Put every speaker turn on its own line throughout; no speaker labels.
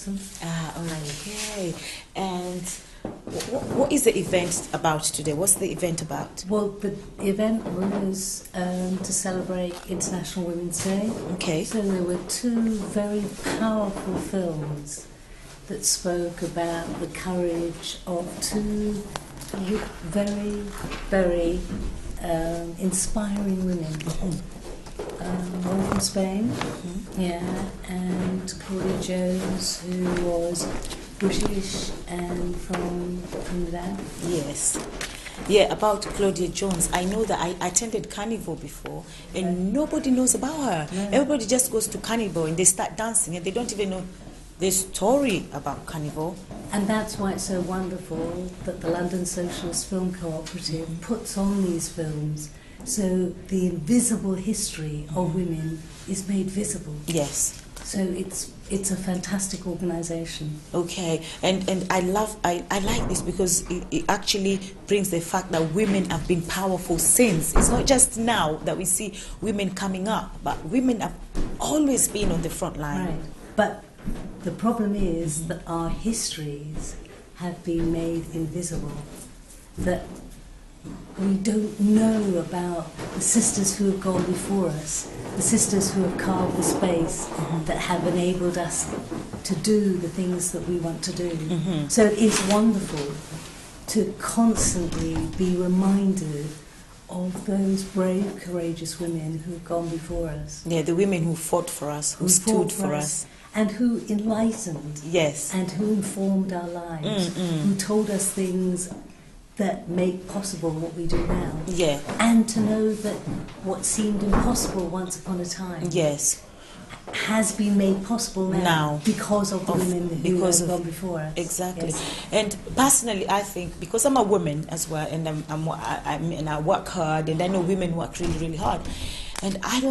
awesome.
Okay. And what is the event about today? What's the event about?
Well, the event was to celebrate International Women's Day.
Okay.
So there were two very powerful films that spoke about the courage of two very, very inspiring women. One from Spain, and Claudia Jones, who was British and from Trinidad.
Yes. Yeah, about Claudia Jones. I know that I attended Carnival before, and nobody knows about her. No. Everybody just goes to Carnival and they start dancing, and they don't even know the story about Carnival.
And that's why it's so wonderful that the London Socialist Film Co-op puts on these films, so the invisible history of women is made visible.
Yes.
So it's a fantastic organisation.
Okay, and I like this because it actually brings the fact that women have been powerful since. It's not just now that we see women coming up, but women have always been on the front line.
Right, but the problem is that our histories have been made invisible, that we don't know about the sisters who have gone before us, the sisters who have carved the space that have enabled us to do the things that we want to do. So it's wonderful to constantly be reminded of those brave, courageous women who have gone before us.
Yeah, the women who fought for us, who stood for us.
And who enlightened.
Yes.
And who informed our lives. Who told us things that make possible what we do now.
Yeah.
And to know that what seemed impossible once upon a time.
Yes.
Has been made possible now because of the women who have gone before us.
Exactly.
Yes.
And personally, I think, because I'm a woman as well, and I work hard, and I know women work really, really hard. And I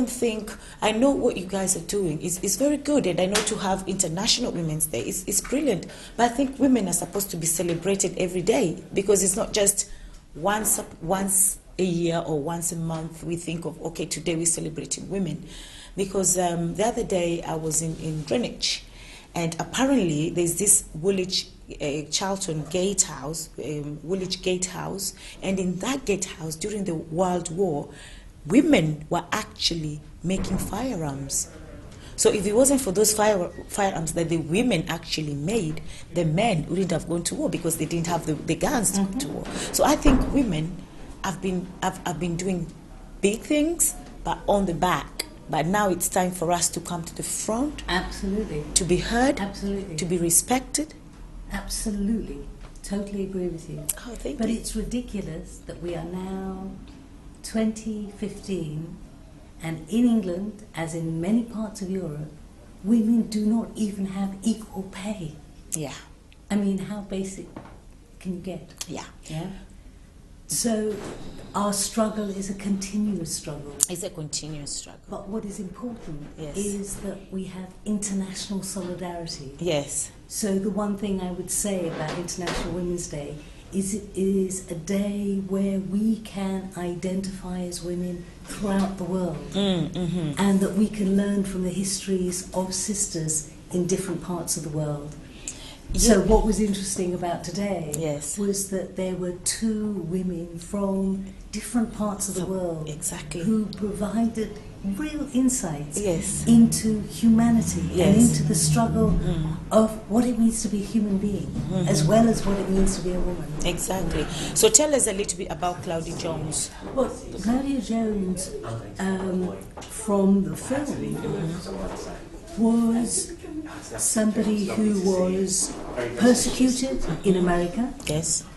know what you guys are doing is very good, and I know to have International Women's Day is brilliant. But I think women are supposed to be celebrated every day, because it's not just once a year or once a month we think of, okay, today we're celebrating women. Because the other day I was in Greenwich, and apparently there's this Woolwich Charlton gatehouse, Woolwich Gatehouse, and in that gatehouse during the World War, women were actually making firearms. So if it wasn't for those firearms that the women actually made, the men wouldn't have gone to war because they didn't have the guns to go to war. So I think women have been doing big things, but on the back. But now it's time for us to come to the front.
Absolutely.
To be heard.
Absolutely.
To be respected.
Absolutely. Totally agree with you.
Oh, thank you.
But it's ridiculous that we are now 2015, and in England, as in many parts of Europe, women do not even have equal pay.
Yeah.
I mean, how basic can you get?
Yeah.
Yeah. So our struggle is a continuous struggle.
It's a continuous struggle.
But what is important
Yes.
is that we have international solidarity.
Yes.
So the one thing I would say about International Women's Day is it is a day where we can identify as women throughout the world, and that we can learn from the histories of sisters in different parts of the world. Yeah. So what was interesting about today was that there were two women from different parts of the world who provided real insights into humanity and into the struggle of what it means to be a human being, as well as what it means to be a woman.
Exactly. So tell us a little bit about Claudia Jones.
Well, Claudia Jones, from the film, was somebody who was persecuted in America,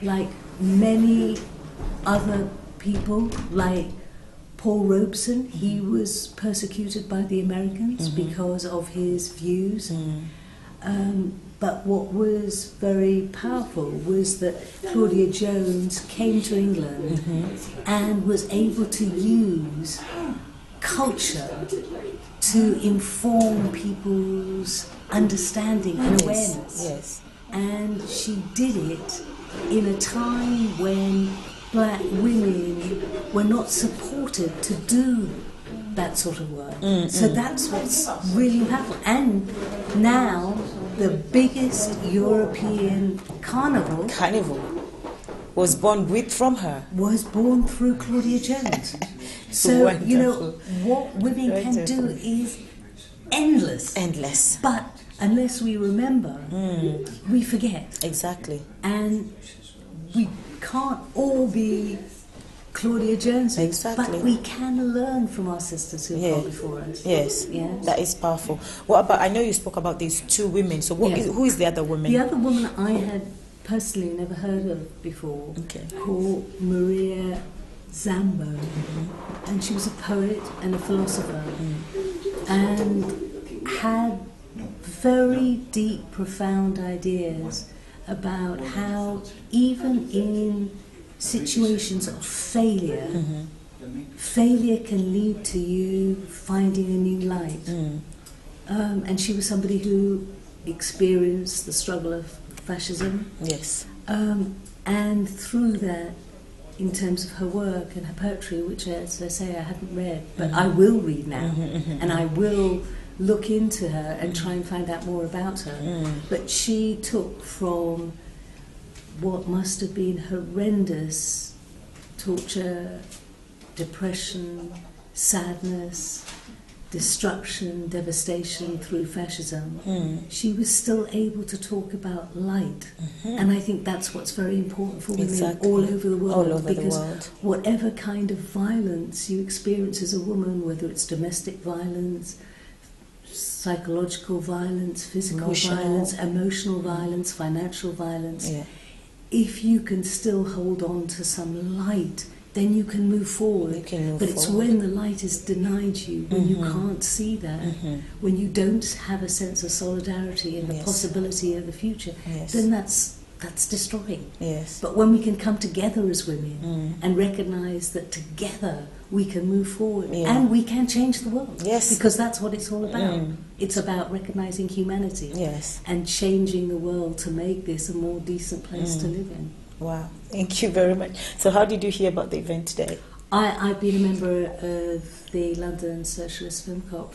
like many other people, like Paul Robeson. He was persecuted by the Americans because of his views. But what was very powerful was that Claudia Jones came to England and was able to use culture to inform people's understanding and awareness. And she did it in a time when black women were not supported to do that sort of work. So that's what's really happened. And now the biggest European carnival
was born from her.
Was born through Claudia Jones. So,
Wonderful.
you know, what women can do is endless.
Endless.
But unless we remember, we forget.
Exactly.
And we can't all be Claudia Jones.
Exactly.
But we can learn from our sisters who have gone before us.
Yes. That is powerful. What about, I know you spoke about these two women, so who is the other woman?
The other woman I had personally never heard of before, called Maria Zambo, and she was a poet and a philosopher, and had very deep, profound ideas about how even in situations of failure, failure can lead to you finding a new light. And she was somebody who experienced the struggle of fascism.
Yes.
And through that, in terms of her work and her poetry, which, as I say, I haven't read, but I will read now, and I will look into her and try and find out more about her. But she took from what must have been horrendous torture, depression, sadness, destruction, devastation through fascism, she was still able to talk about light. And I think that's what's very important for women all over the world. Because whatever kind of violence you experience as a woman, whether it's domestic violence, psychological violence, physical violence, emotional violence, financial violence, if you can still hold on to some light, then you can move forward. But it's when the light is denied you, when you can't see that, when you don't have a sense of solidarity and the possibility of the future, then that's destroying. But when we can come together as women and recognise that together we can move forward and we can change the world, because that's what it's all about. It's about recognising humanity and changing the world to make this a more decent place to live in.
Wow, thank you very much. So how did you hear about the event today?
I've been a member of the London Socialist Film Co-op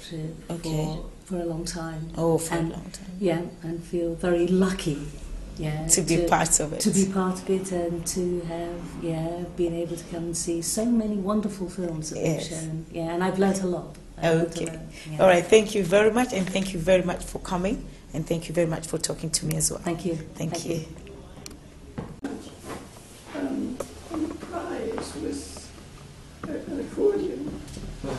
for a long time.
Oh, for a long time.
Yeah, and feel very lucky
to be part of it.
To be part of it and to have been able to come and see so many wonderful films that they've shown. Yeah, and I've learnt a lot. All right, thank you very much, and thank you very much for coming, and thank you very much for talking to me as well. Thank you.
Thank you.
The prize was an accordion that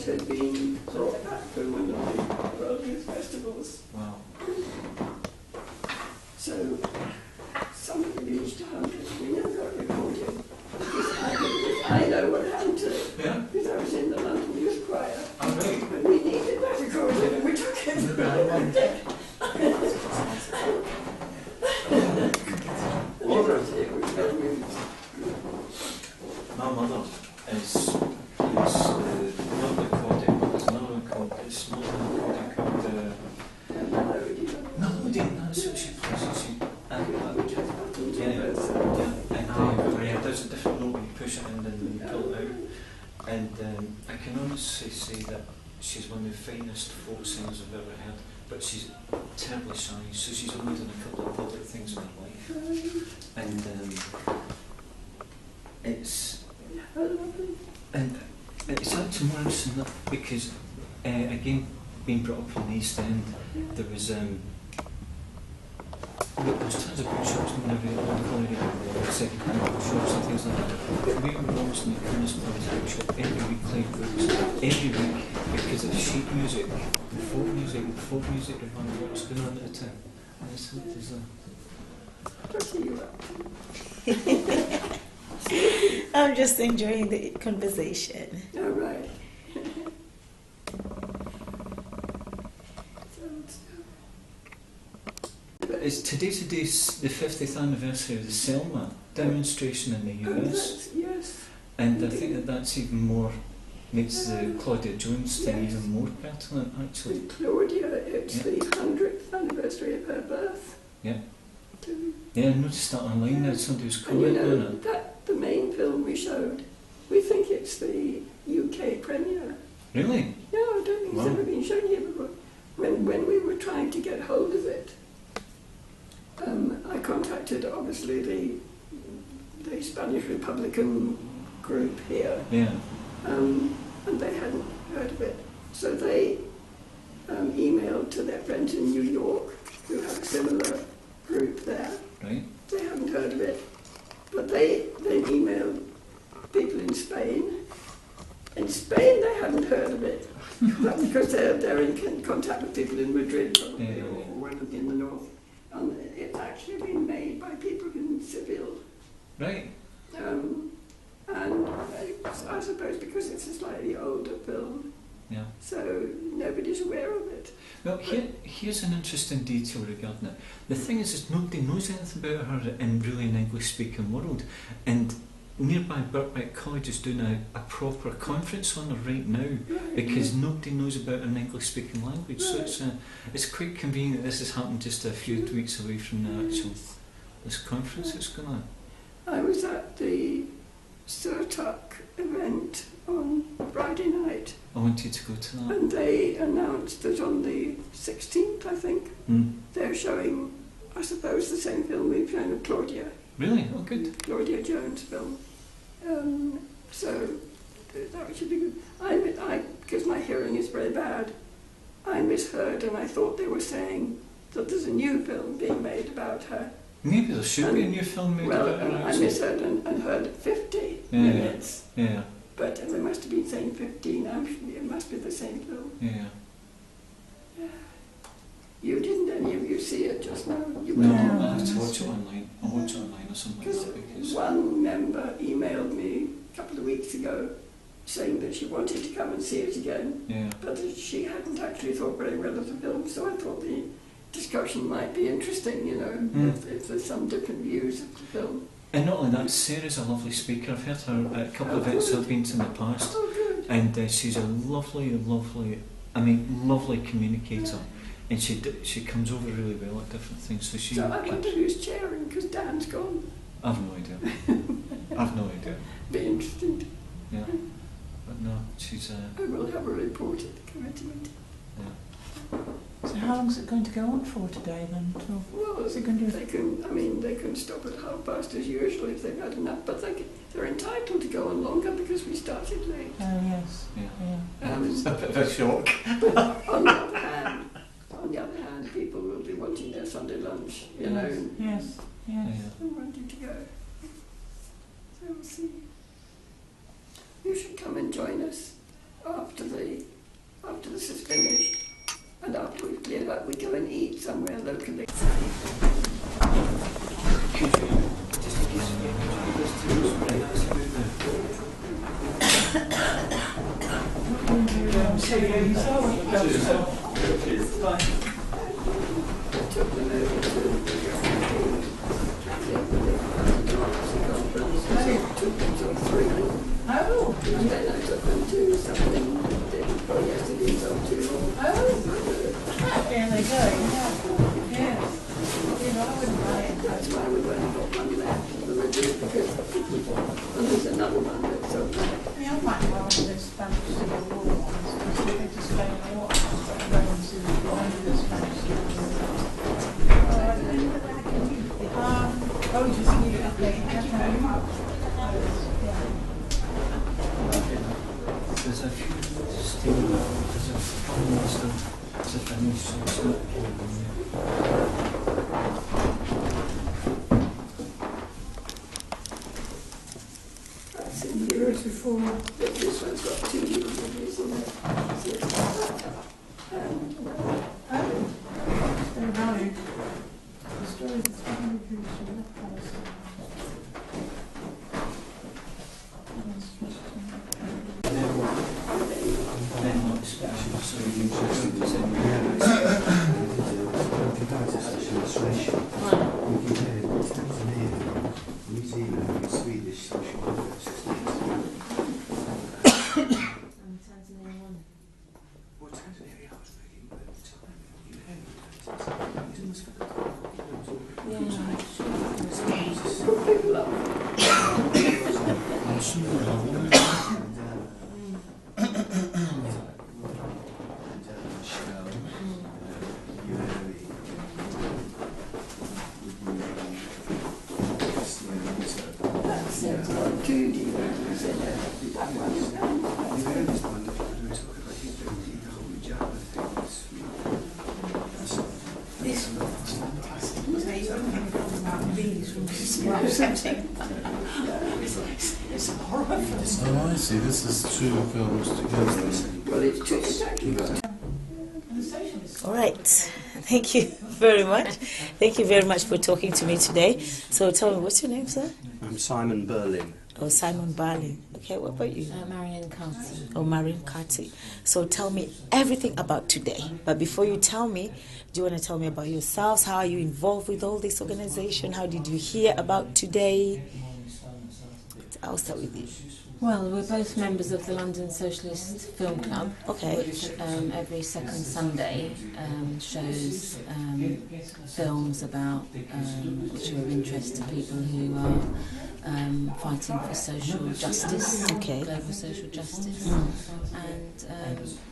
had been brought back from one of the World Youth Festivals.
Wow.
So somebody reached out and we never got an accordion. I know what happened to it.
Yeah?
Because I was in the London Youth Choir.
Oh, really?
And we needed that accordion and we took it.
My mother is not the accordion, but there's another one called, it's not an accordion called Melody, that's what she plays. There's a different note when you push it in and when you pull it out. And I can honestly say that she's one of the finest folk singers I've ever heard, but she's terribly shy, so she's only done a couple of public things in her life. And it's actually more interesting that because again, being brought up in the East End, there was tons of bookshops whenever second-hand bookshops and things like that. But we were almost in the Christmas bookshop every week playing books, every week, because of sheet music, folk music and what's going on at the time. And it's so bizarre.
I'm just enjoying the conversation.
All right.
Today's the 50th anniversary of the Selma demonstration in the US.
Yes.
And I think that's even more, makes the Claudia Jones thing even more pertinent, actually.
With Claudia, it's the 100th anniversary of her birth.
Yeah. Yeah, I noticed that online now, somebody was commenting on it.
That the main film we showed, we think it's the UK premiere.
Really?
No, I don't think been shown here before. When we were trying to get hold of it, I contacted obviously the Spanish Republican group here, and they hadn't heard of it. So they emailed to their friends in New York who have a similar group there.
Right.
They hadn't heard of it, but they emailed people in Spain. In Spain, they hadn't heard of it because they're in contact with people in Madrid probably, or one in the north. And it's actually been made by people in Seville.
Right.
And I suppose because it's a slightly older film, so nobody's aware of it.
Well, here's an interesting detail regarding it. The thing is nobody knows anything about her in really an English-speaking world, and nearby Birkbeck College is doing a proper conference on her right now, because nobody knows about an English-speaking language. So it's quite convenient that this has happened just a few weeks away from the actual this conference that's going on. I
was at the Surtuck event on Friday night.
I wanted to go to that.
And they announced that on the 16th, I think, they're showing, I suppose, the same film we've shown of Claudia.
Really? Oh, good.
Claudia Jones' film. So that should be good. Because my hearing is very bad, I misheard and I thought they were saying that there's a new film being made about her.
Maybe there should be a new film made about her.
Well, I misheard and heard 50 minutes.
Yeah.
But they must have been saying 15. It must be the same film.
Yeah.
You didn't any of you see it just now?
No, I have to watch it online. I'll watch it online or something like that. Because
one member emailed me a couple of weeks ago saying that she wanted to come and see it again, but that she hadn't actually thought very well of the film, so I thought the discussion might be interesting, you know, if there's some different views of the film.
And not only that, Sarah's a lovely speaker. I've heard her at a couple of events I've been to in the past, and she's a lovely communicator. And she comes over really well at different things. So
I wonder who's chairing, because Dan's gone.
I've no idea. I've no idea.
Be interesting.
Yeah. But no, she's...
I will have a report at the committee meeting.
Yeah.
So how long is it going to go on for today then?
Well, they can stop at 5:30 as usual if they've had enough, but they're entitled to go on longer because we started late.
Oh yes.
Yeah. It's a bit of a shock.
On the other hand, people will be wanting their Sunday lunch, you know.
Yes.
And wanting to go. So we'll see. You should come and join us after this is finished, and after we've cleared up, we go and eat somewhere locally. Took them over to took them to 3. And then I took them to something yesterday, so
There they go. Yes. I wouldn't mind.
that's why we've only got one left. And there's another one that's okay.
I might well have this Spanish Civil War ones, because they just go in the water. Roman Civil War under the Spanish Civil War. Oh, you just need it up there.
There's a few still, there's a couple still, there's a finish, so it's not
That's in years before. This one's got 2 years in it.
Very valued. The story of the Spanish Revolution, that kind of stuff.
Oh, I see. This is two films together.
Well, it's actually got.
All right. Thank you very much. Thank you very much for talking to me today. So tell me, what's your name, sir?
I'm Simon Berlin.
Oh, Simon Barlin. Okay, what about you?
Marion Carty.
Oh, Marion Carty. So tell me everything about today. But before you tell me, do you want to tell me about yourselves? How are you involved with all this organization? How did you hear about today? I'll start with you.
Well, we're both members of the London Socialist Film Club,
Okay.
which every second Sunday shows films about which are of interest to people who are fighting for social justice,
Okay.
global social justice, and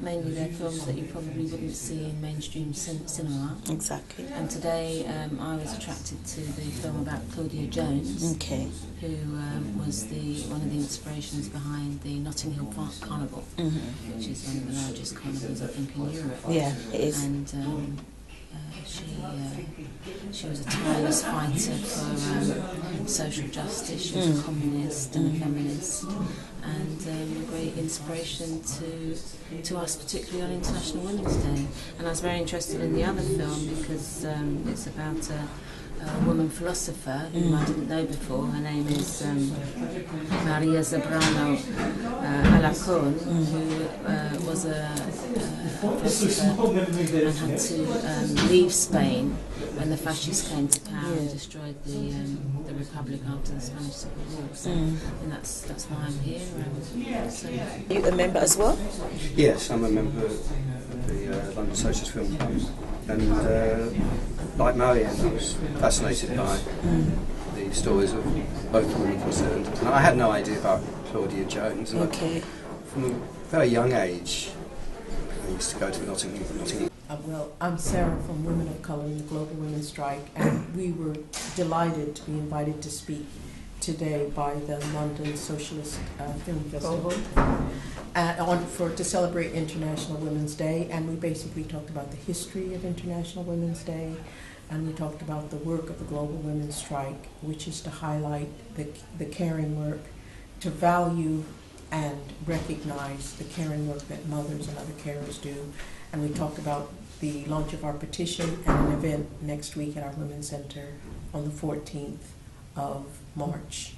mainly they're films that you probably wouldn't see in mainstream cinema.
Exactly.
And today I was attracted to the film about Claudia Jones,
Okay.
who was one of the inspirations behind the Notting Hill Carnival, which is one of the largest carnivals, I think, in Europe.
Yeah, it is.
And she was a tireless fighter for social justice. She was a communist and a feminist, and a great inspiration to us, particularly on International Women's Day. And I was very interested in the other film because it's about a woman philosopher whom I didn't know before. Her name is Maria Zambrano Alarcón, who was a philosopher and had to leave Spain when the fascists came to power and destroyed the Republic after the Spanish Civil War. So, and that's why I'm here. So,
Are you a member as well?
Yes, I'm a member of the London Socialist Film Co-op. And like Marianne, I was fascinated by the stories of both the women concerned. And I had no idea about Claudia Jones. And
Okay.
from a very young age, I used to go to Notting Hill.
Well, I'm Sarah from Women of Colour in the Global Women's Strike, and we were delighted to be invited to speak today by the London Socialist Film Festival to celebrate International Women's Day. And we basically talked about the history of International Women's Day, and we talked about the work of the Global Women's Strike, which is to highlight the caring work, to value and recognize the caring work that mothers and other carers do. And we talked about the launch of our petition and an event next week at our Women's Center on the 14th of March,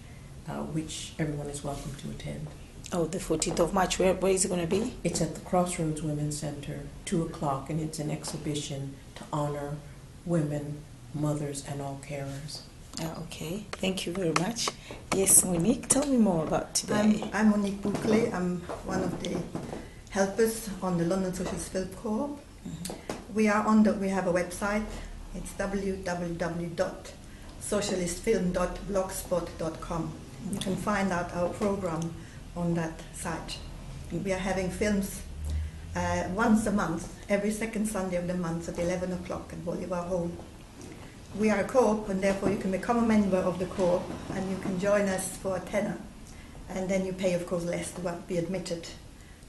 which everyone is welcome to attend.
Oh, the 14th of March. Where is it going to be?
It's at the Crossroads Women's Center, 2 o'clock, and it's an exhibition to honor women, mothers, and all carers.
Okay, thank you very much. Yes, Monique, tell me more about today.
I'm Monique Bouclé. I'm one of the helpers on the London Socialist Film Co-op. We have a website. It's www.socialistfilm.blogspot.com. You can find out our program on that site. We are having films once a month, every second Sunday of the month at 11 o'clock at Bolivar Hall. We are a co-op, and therefore you can become a member of the co-op, and you can join us for a tenner. And then you pay, of course, less to be admitted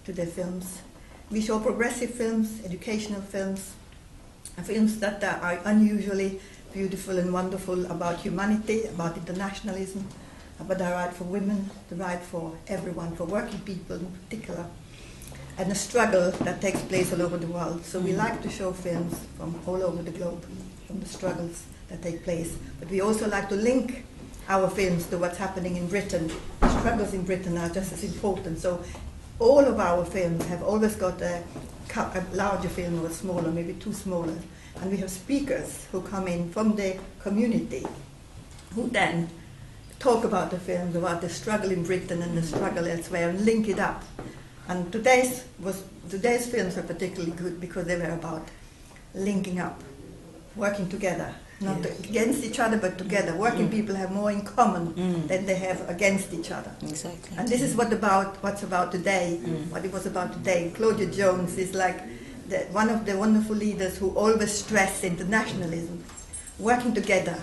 to the films. We show progressive films, educational films, films that are unusually beautiful and wonderful about humanity, about internationalism, about the right for women, the right for everyone, for working people in particular, and the struggle that takes place all over the world. So we like to show films from all over the globe, from the struggles that take place. But we also like to link our films to what's happening in Britain. The struggles in Britain are just as important. So all of our films have always got a larger film or a smaller, maybe two smaller. And we have speakers who come in from the community who then talk about the films, about the struggle in Britain and the struggle elsewhere, and link it up. And today's films are particularly good because they were about linking up, working together, not against each other, but together. Working people have more in common than they have against each other.
Exactly.
And this is what's about today, what it was about today. Claudia Jones is like one of the wonderful leaders who always stress internationalism, working together,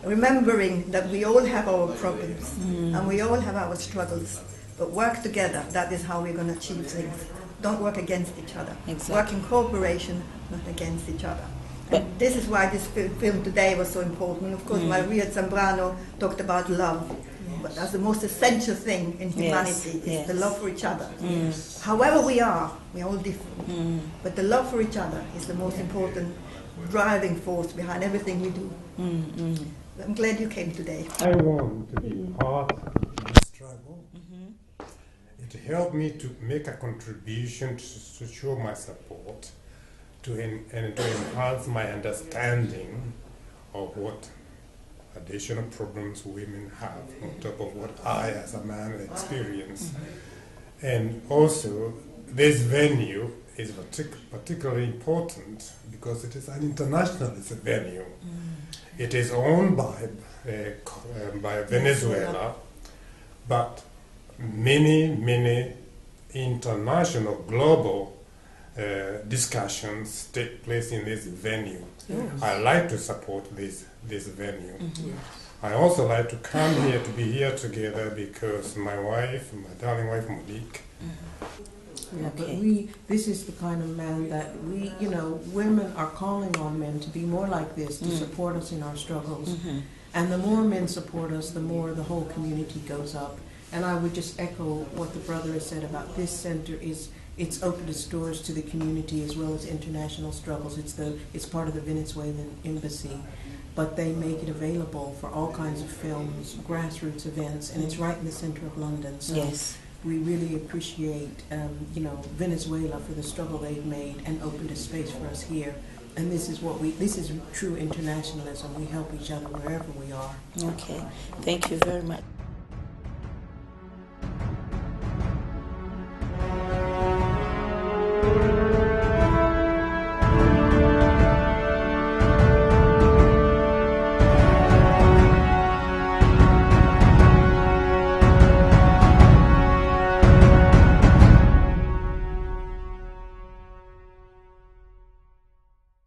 remembering that we all have our problems and we all have our struggles, but work together. That is how we're going to achieve things. Don't work against each other.
Exactly.
Work in cooperation, not against each other. And this is why this film today was so important. Of course, Maria Zambrano talked about love, but that's the most essential thing in humanity, is the love for each other. However we are all different, but the love for each other is the most important driving force behind everything we do. I'm glad you came today.
I want to be part of the struggle. It helped me to make a contribution to show my support, and to enhance my understanding of what additional problems women have on top of what I as a man experience. And also, this venue is particularly important because it is an international venue. It is owned by Venezuela, but many international, global discussions take place in this venue. I like to support this venue. I also like to come here, to be here together, because my wife, my darling wife Monique.
Yeah, but this is the kind of man that we, women are calling on men to be more like this, to support us in our struggles. And the more men support us, the more the whole community goes up. And I would just echo what the brother has said about this center. It's opened its doors to the community as well as international struggles. It's part of the Venezuelan embassy, but they make it available for all kinds of films, grassroots events, and it's right in the center of London. So we really appreciate, Venezuela for the struggle they've made and opened a space for us here. And this is true internationalism. We help each other wherever we are.
Okay, thank you very much.